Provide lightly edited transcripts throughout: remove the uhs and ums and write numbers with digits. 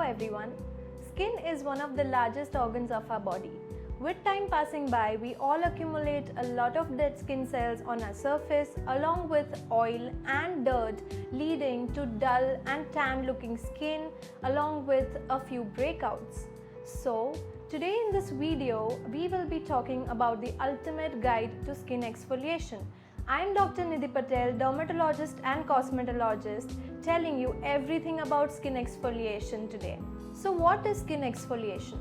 everyone. Skin is one of the largest organs of our body. With time passing by, we all accumulate a lot of dead skin cells on our surface along with oil and dirt, leading to dull and tan looking skin along with a few breakouts. So, today in this video, we will be talking about the ultimate guide to skin exfoliation. I am Dr. Nidhi Patel, dermatologist and cosmetologist, telling you everything about skin exfoliation today. So what is skin exfoliation?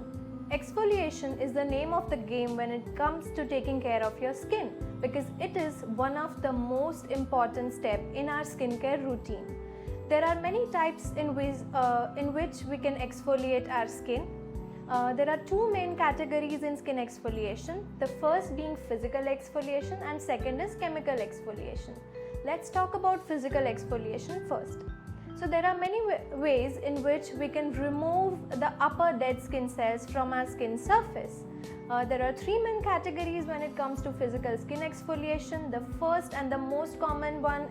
Exfoliation is the name of the game when it comes to taking care of your skin because it is one of the most important steps in our skincare routine. There are many types in which we can exfoliate our skin. There are two main categories in skin exfoliation, the first being physical exfoliation and second is chemical exfoliation. Let's talk about physical exfoliation first. So there are many ways in which we can remove the upper dead skin cells from our skin surface. There are three main categories when it comes to physical skin exfoliation. The first and the most common one,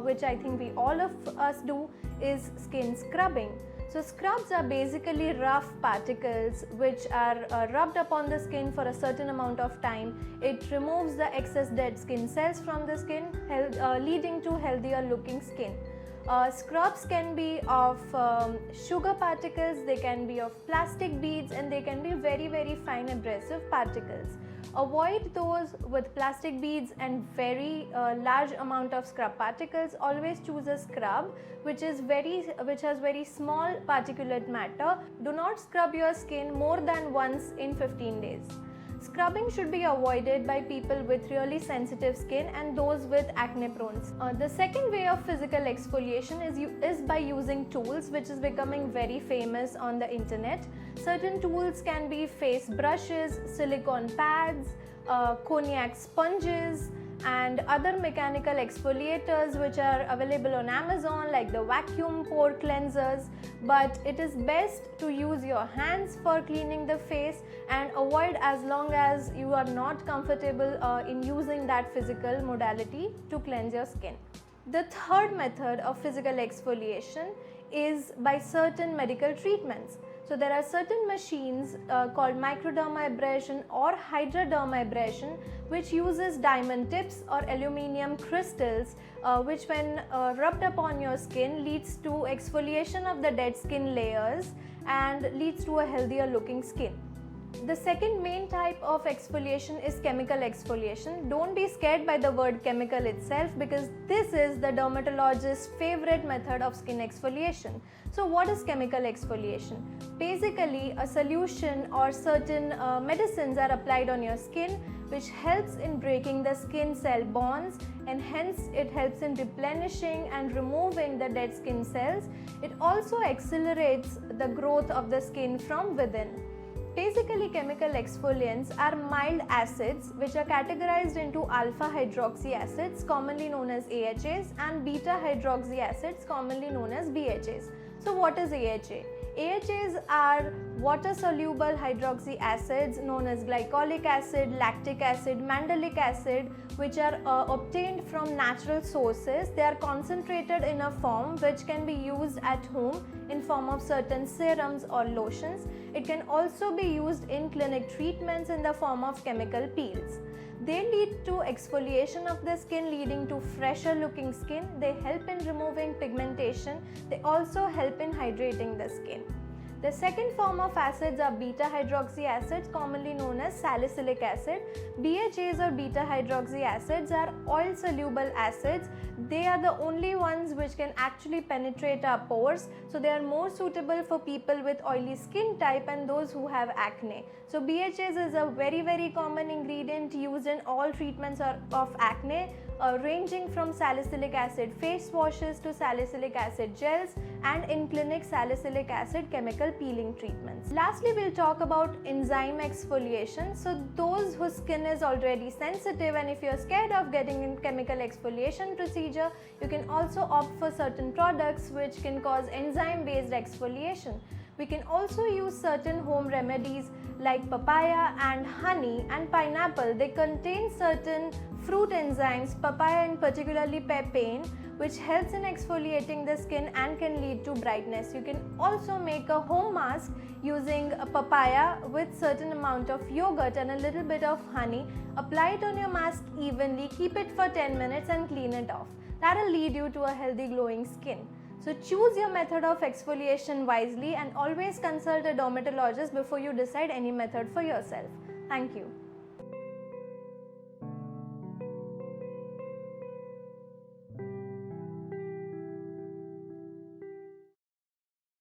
which I think we all of us do, is skin scrubbing. So scrubs are basically rough particles which are rubbed upon the skin for a certain amount of time. It removes the excess dead skin cells from the skin, leading to healthier looking skin. Scrubs can be of sugar particles, they can be of plastic beads, and they can be very fine abrasive particles. Avoid those with plastic beads and very large amount of scrub particles. Always choose a scrub which has very small particulate matter. Do not scrub your skin more than once in 15 days. Scrubbing should be avoided by people with really sensitive skin and those with acne prone. The second way of physical exfoliation is by using tools, which is becoming very famous on the internet. Certain tools can be face brushes, silicone pads, cognac sponges, and other mechanical exfoliators which are available on Amazon, like the vacuum pore cleansers. But it is best to use your hands for cleaning the face and avoid as long as you are not comfortable in using that physical modality to cleanse your skin. The third method of physical exfoliation is by certain medical treatments. So there are certain machines called microdermabrasion or hydrodermabrasion which uses diamond tips or aluminium crystals which when rubbed upon your skin leads to exfoliation of the dead skin layers and leads to a healthier looking skin. The second main type of exfoliation is chemical exfoliation. Don't be scared by the word chemical itself because this is the dermatologist's favorite method of skin exfoliation. So what is chemical exfoliation? Basically, a solution or certain medicines are applied on your skin which helps in breaking the skin cell bonds and hence it helps in replenishing and removing the dead skin cells. It also accelerates the growth of the skin from within. Basically, chemical exfoliants are mild acids which are categorized into alpha hydroxy acids commonly known as AHAs and beta hydroxy acids commonly known as BHAs. So what is AHA? AHAs are water soluble hydroxy acids known as glycolic acid, lactic acid, mandelic acid which are obtained from natural sources. They are concentrated in a form which can be used at home in form of certain serums or lotions. It can also be used in clinic treatments in the form of chemical peels. They lead to exfoliation of the skin leading to fresher looking skin. They help in removing pigmentation. They also help in hydrating the skin. The second form of acids are beta hydroxy acids commonly known as salicylic acid. BHAs or beta hydroxy acids are oil soluble acids. They are the only ones which can actually penetrate our pores. So they are more suitable for people with oily skin type and those who have acne. So BHAs is a very common ingredient used in all treatments of acne, ranging from salicylic acid face washes to salicylic acid gels and in clinic salicylic acid chemical peeling treatments. Lastly, we'll talk about enzyme exfoliation. So those whose skin is already sensitive and if you're scared of getting in chemical exfoliation procedure, you can also opt for certain products which can cause enzyme based exfoliation, We can also use certain home remedies like papaya and honey and pineapple. They contain certain fruit enzymes, papaya and particularly papain, which helps in exfoliating the skin and can lead to brightness. You can also make a home mask using a papaya with certain amount of yogurt and a little bit of honey. Apply it on your mask evenly, keep it for 10 minutes and clean it off. That will lead you to a healthy glowing skin. So choose your method of exfoliation wisely and always consult a dermatologist before you decide any method for yourself. Thank you.